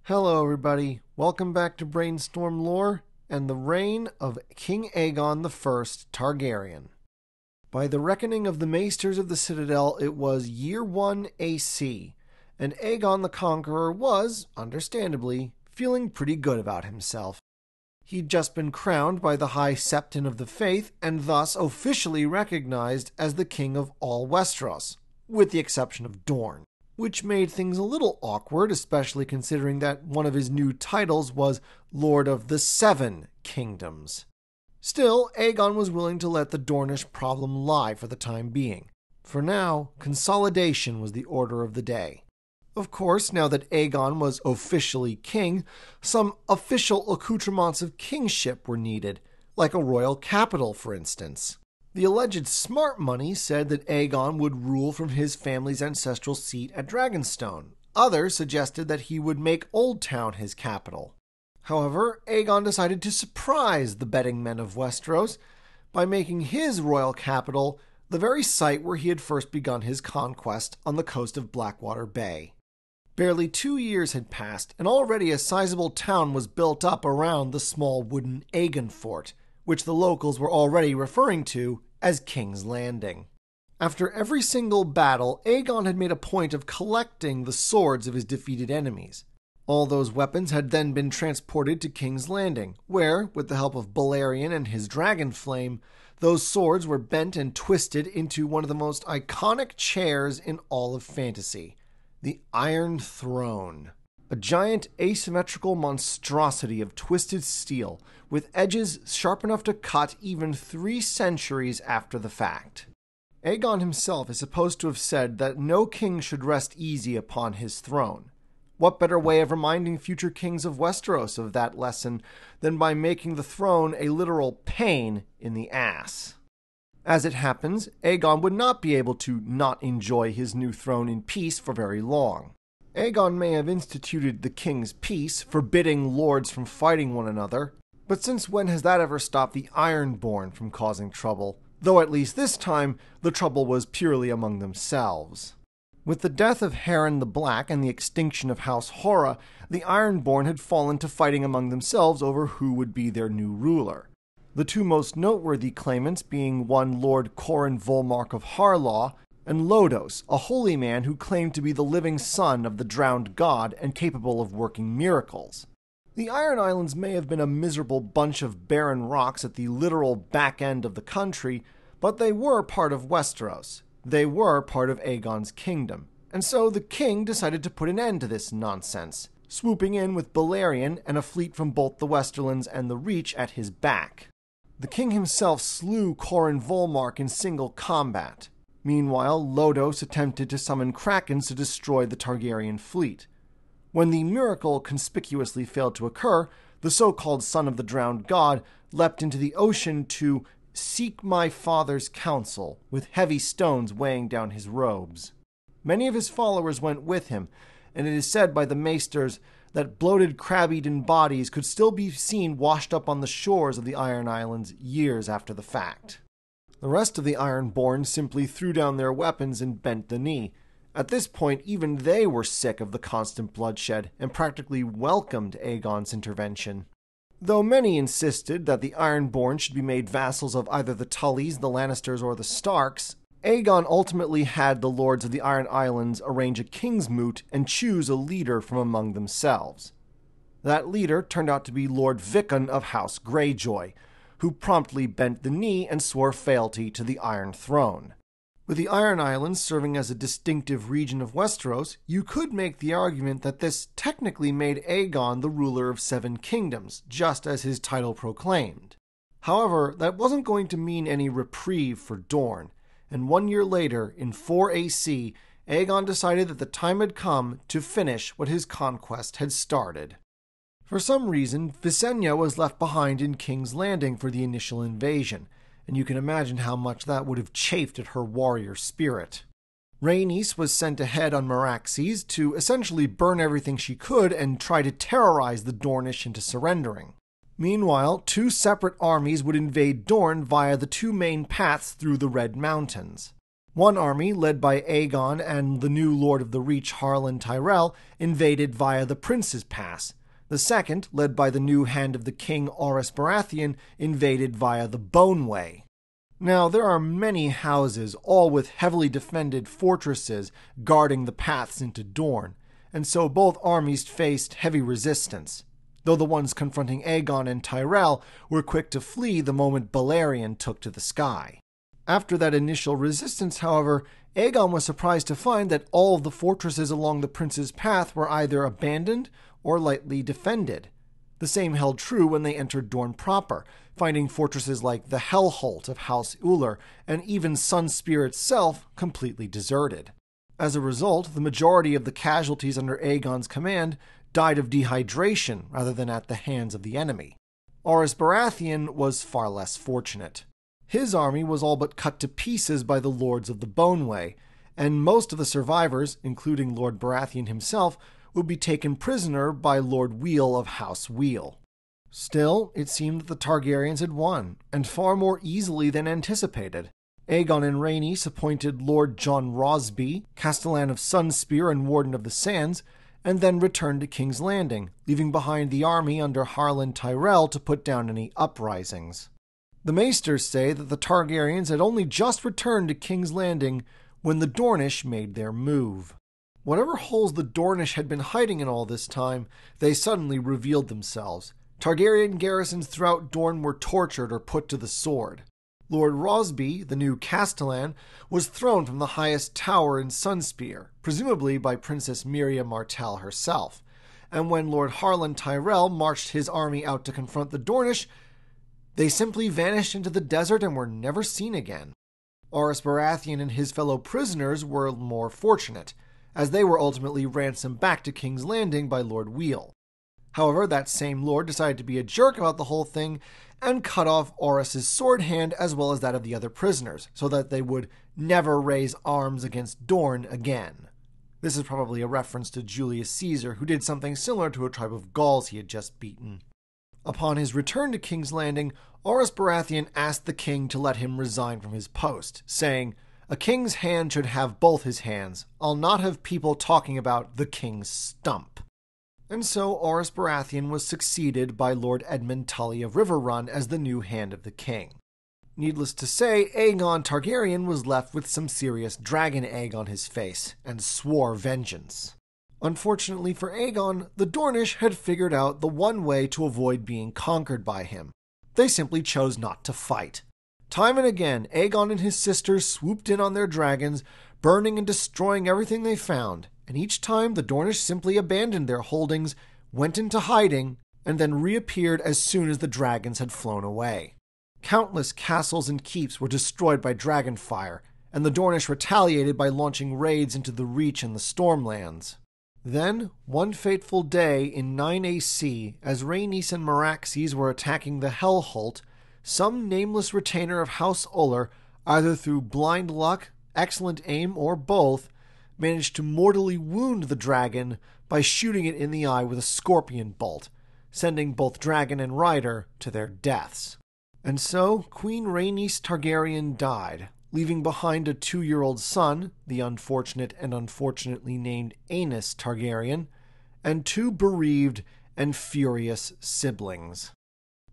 Hello everybody, welcome back to Brainstorm lore and the reign of King Aegon I Targaryen. By the reckoning of the Maesters of the Citadel, it was year 1 AC, and Aegon the Conqueror was, understandably, feeling pretty good about himself. He'd just been crowned by the High Septon of the Faith and thus officially recognized as the King of all Westeros, with the exception of Dorne, which made things a little awkward, especially considering that one of his new titles was Lord of the Seven Kingdoms. Still, Aegon was willing to let the Dornish problem lie for the time being. For now, consolidation was the order of the day. Of course, now that Aegon was officially king, some official accoutrements of kingship were needed, like a royal capital, for instance. The alleged smart money said that Aegon would rule from his family's ancestral seat at Dragonstone. Others suggested that he would make Old Town his capital. However, Aegon decided to surprise the betting men of Westeros by making his royal capital the very site where he had first begun his conquest on the coast of Blackwater Bay. Barely 2 years had passed, and already a sizable town was built up around the small wooden Aegon fort, which the locals were already referring to as King's Landing. After every single battle, Aegon had made a point of collecting the swords of his defeated enemies. All those weapons had then been transported to King's Landing, where, with the help of Balerion and his dragon flame, those swords were bent and twisted into one of the most iconic chairs in all of fantasy. The Iron Throne. A giant asymmetrical monstrosity of twisted steel, with edges sharp enough to cut even 3 centuries after the fact. Aegon himself is supposed to have said that no king should rest easy upon his throne. What better way of reminding future kings of Westeros of that lesson than by making the throne a literal pain in the ass? As it happens, Aegon would not be able to not enjoy his new throne in peace for very long. Aegon may have instituted the King's Peace, forbidding lords from fighting one another, but since when has that ever stopped the Ironborn from causing trouble? Though at least this time, the trouble was purely among themselves. With the death of Harren the Black and the extinction of House Hora, the Ironborn had fallen to fighting among themselves over who would be their new ruler. The two most noteworthy claimants being one Lord Corin Volmark of Harlaw, and Lodos, a holy man who claimed to be the living son of the drowned god and capable of working miracles. The Iron Islands may have been a miserable bunch of barren rocks at the literal back end of the country, but they were part of Westeros. They were part of Aegon's kingdom, and so the king decided to put an end to this nonsense, swooping in with Balerion and a fleet from both the Westerlands and the Reach at his back. The king himself slew Corin Volmark in single combat. Meanwhile, Lodos attempted to summon Krakens to destroy the Targaryen fleet. When the miracle conspicuously failed to occur, the so-called son of the drowned god leapt into the ocean to seek my father's counsel, with heavy stones weighing down his robes. Many of his followers went with him, and it is said by the Maesters that bloated crab-eaten bodies could still be seen washed up on the shores of the Iron Islands years after the fact. The rest of the Ironborn simply threw down their weapons and bent the knee. At this point, even they were sick of the constant bloodshed and practically welcomed Aegon's intervention. Though many insisted that the Ironborn should be made vassals of either the Tullys, the Lannisters, or the Starks, Aegon ultimately had the lords of the Iron Islands arrange a king's moot and choose a leader from among themselves. That leader turned out to be Lord Vickon of House Greyjoy, who promptly bent the knee and swore fealty to the Iron Throne. With the Iron Islands serving as a distinctive region of Westeros, you could make the argument that this technically made Aegon the ruler of 7 kingdoms, just as his title proclaimed. However, that wasn't going to mean any reprieve for Dorne, and 1 year later, in 4 AC, Aegon decided that the time had come to finish what his conquest had started. For some reason, Visenya was left behind in King's Landing for the initial invasion, and you can imagine how much that would have chafed at her warrior spirit. Rhaenys was sent ahead on Meraxes to essentially burn everything she could and try to terrorize the Dornish into surrendering. Meanwhile, 2 separate armies would invade Dorne via the 2 main paths through the Red Mountains. One army, led by Aegon and the new Lord of the Reach Harlan Tyrell, invaded via the Prince's Pass. The second, led by the new Hand of the King Orys Baratheon, invaded via the Bone Way. Now, there are many houses, all with heavily defended fortresses guarding the paths into Dorne, and so both armies faced heavy resistance, though the ones confronting Aegon and Tyrell were quick to flee the moment Balerion took to the sky. After that initial resistance, however, Aegon was surprised to find that all of the fortresses along the Prince's Path were either abandoned or lightly defended. The same held true when they entered Dorne proper, finding fortresses like the Hellholt of House Uller and even Sunspear itself completely deserted. As a result, the majority of the casualties under Aegon's command died of dehydration rather than at the hands of the enemy. Orys Baratheon was far less fortunate. His army was all but cut to pieces by the Lords of the Bone Way, and most of the survivors, including Lord Baratheon himself, would be taken prisoner by Lord Wheel of House Wheel. Still, it seemed that the Targaryens had won, and far more easily than anticipated. Aegon and Rhaenys appointed Lord Jon Rosby, Castellan of Sunspear and Warden of the Sands, and then returned to King's Landing, leaving behind the army under Harlan Tyrell to put down any uprisings. The Maesters say that the Targaryens had only just returned to King's Landing when the Dornish made their move. Whatever holes the Dornish had been hiding in all this time, they suddenly revealed themselves. Targaryen garrisons throughout Dorne were tortured or put to the sword. Lord Rosby, the new Castellan, was thrown from the highest tower in Sunspear, presumably by Princess Miriam Martell herself, and when Lord Harlan Tyrell marched his army out to confront the Dornish, they simply vanished into the desert and were never seen again. Orys Baratheon and his fellow prisoners were more fortunate, as they were ultimately ransomed back to King's Landing by Lord Wheel. However, that same lord decided to be a jerk about the whole thing and cut off Orys's sword hand as well as that of the other prisoners, so that they would never raise arms against Dorne again. This is probably a reference to Julius Caesar, who did something similar to a tribe of Gauls he had just beaten. Upon his return to King's Landing, Orys Baratheon asked the king to let him resign from his post, saying, "A king's hand should have both his hands. I'll not have people talking about the king's stump." And so Orys Baratheon was succeeded by Lord Edmund Tully of Riverrun as the new Hand of the King. Needless to say, Aegon Targaryen was left with some serious dragon egg on his face, and swore vengeance. Unfortunately for Aegon, the Dornish had figured out the one way to avoid being conquered by him. They simply chose not to fight. Time and again, Aegon and his sisters swooped in on their dragons, burning and destroying everything they found, and each time the Dornish simply abandoned their holdings, went into hiding, and then reappeared as soon as the dragons had flown away. Countless castles and keeps were destroyed by dragonfire, and the Dornish retaliated by launching raids into the Reach and the Stormlands. Then, one fateful day in 9 AC, as Rhaenys and Meraxes were attacking the Hellholt, some nameless retainer of House Uller, either through blind luck, excellent aim, or both, managed to mortally wound the dragon by shooting it in the eye with a scorpion bolt, sending both dragon and rider to their deaths. And so, Queen Rhaenys Targaryen died, leaving behind a 2-year-old son, the unfortunate and unfortunately named Aenys Targaryen, and 2 bereaved and furious siblings.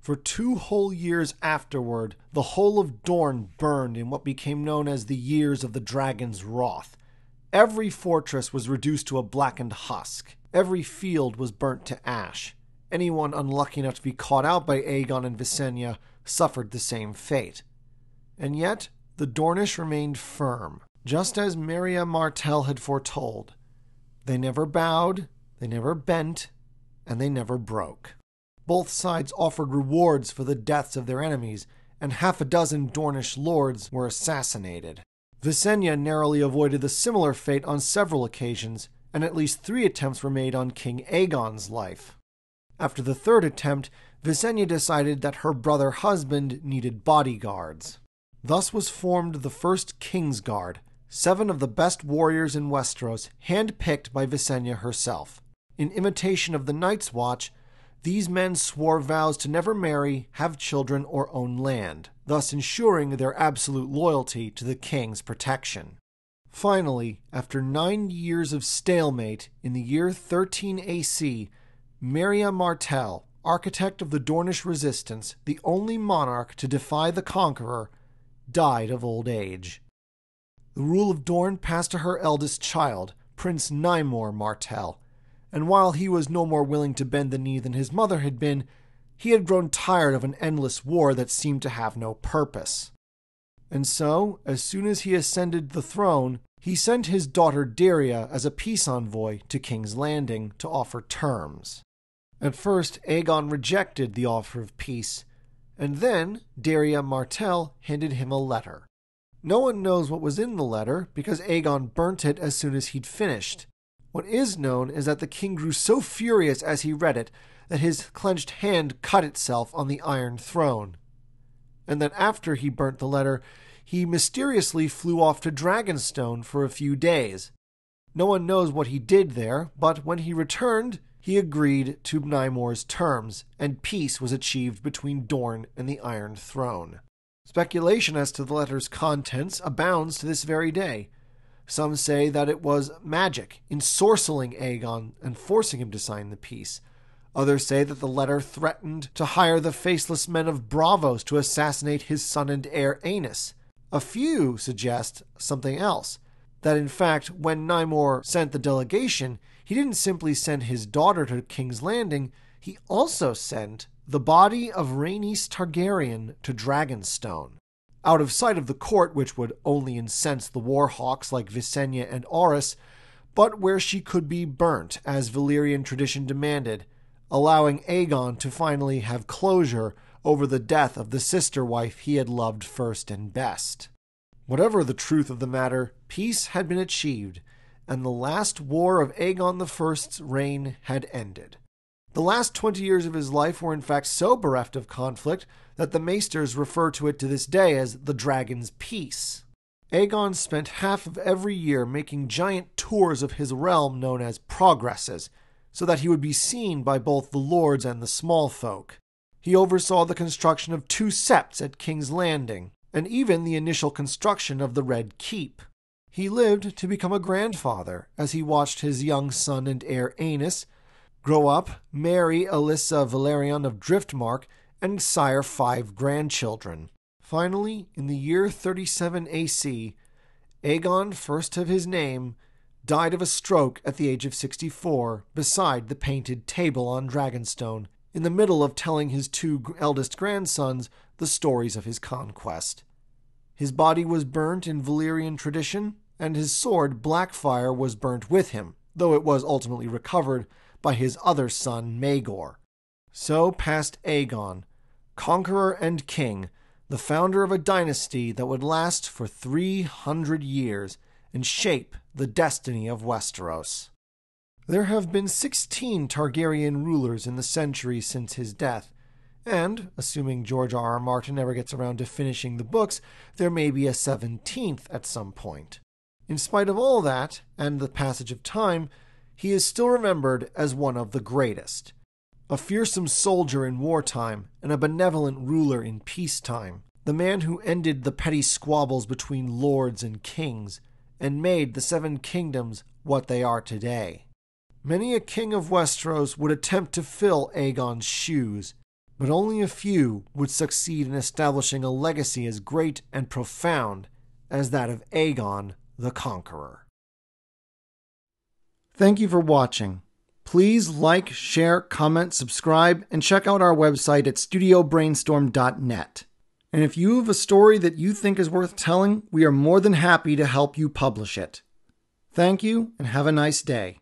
For 2 whole years afterward, the whole of Dorne burned in what became known as the Years of the Dragon's Wrath. Every fortress was reduced to a blackened husk. Every field was burnt to ash. Anyone unlucky enough to be caught out by Aegon and Visenya suffered the same fate. And yet, the Dornish remained firm, just as Miriam Martell had foretold. They never bowed, they never bent, and they never broke. Both sides offered rewards for the deaths of their enemies, and 6 Dornish lords were assassinated. Visenya narrowly avoided the similar fate on several occasions, and at least 3 attempts were made on King Aegon's life. After the 3rd attempt, Visenya decided that her brother husband needed bodyguards. Thus was formed the first Kingsguard, 7 of the best warriors in Westeros, hand-picked by Visenya herself. In imitation of the Night's Watch, these men swore vows to never marry, have children, or own land, thus ensuring their absolute loyalty to the king's protection. Finally, after 9 years of stalemate, in the year 13 AC, Maria Martell, architect of the Dornish resistance, the only monarch to defy the conqueror, died of old age. The rule of Dorne passed to her eldest child, Prince Nymor Martell, and while he was no more willing to bend the knee than his mother had been, he had grown tired of an endless war that seemed to have no purpose. And so, as soon as he ascended the throne, he sent his daughter Daria as a peace envoy to King's Landing to offer terms. At first, Aegon rejected the offer of peace, and then Daria Martell handed him a letter. No one knows what was in the letter because Aegon burnt it as soon as he'd finished. What is known is that the king grew so furious as he read it that his clenched hand cut itself on the Iron Throne, and that after he burnt the letter, he mysteriously flew off to Dragonstone for a few days. No one knows what he did there, but when he returned, he agreed to Nymor's terms, and peace was achieved between Dorne and the Iron Throne. Speculation as to the letter's contents abounds to this very day. Some say that it was magic, ensorceling Aegon and forcing him to sign the peace. Others say that the letter threatened to hire the faceless men of Braavos to assassinate his son and heir Aenys. A few suggest something else, that in fact, when Nymor sent the delegation, he didn't simply send his daughter to King's Landing, he also sent the body of Rhaenys Targaryen to Dragonstone, out of sight of the court, which would only incense the warhawks like Visenya and Orys, but where she could be burnt, as Valyrian tradition demanded, allowing Aegon to finally have closure over the death of the sister wife he had loved first and best. Whatever the truth of the matter, peace had been achieved, and the last war of Aegon I's reign had ended. The last 20 years of his life were in fact so bereft of conflict that the Maesters refer to it to this day as the Dragon's Peace. Aegon spent half of every year making giant tours of his realm known as progresses, so that he would be seen by both the lords and the small folk. He oversaw the construction of 2 septs at King's Landing, and even the initial construction of the Red Keep. He lived to become a grandfather as he watched his young son and heir Aenys grow up, marry Alyssa Valerion of Driftmark, and sire 5 grandchildren. Finally, in the year 37 AC, Aegon, first of his name, died of a stroke at the age of 64 beside the painted table on Dragonstone, in the middle of telling his 2 eldest grandsons the stories of his conquest. His body was burnt in Valyrian tradition, and his sword, Blackfire, was burnt with him, though it was ultimately recovered by his other son, Maegor. So passed Aegon, conqueror and king, the founder of a dynasty that would last for 300 years and shape the destiny of Westeros. There have been 16 Targaryen rulers in the centuries since his death, and, assuming George R.R. Martin never gets around to finishing the books, there may be a 17th at some point. In spite of all that, and the passage of time, he is still remembered as one of the greatest. A fearsome soldier in wartime, and a benevolent ruler in peacetime. The man who ended the petty squabbles between lords and kings, and made the 7 kingdoms what they are today. Many a king of Westeros would attempt to fill Aegon's shoes, but only a few would succeed in establishing a legacy as great and profound as that of Aegon the Conqueror. Thank you for watching. Please like, share, comment, subscribe, and check out our website at studiobrainstorm.net. And if you have a story that you think is worth telling, we are more than happy to help you publish it. Thank you, and have a nice day.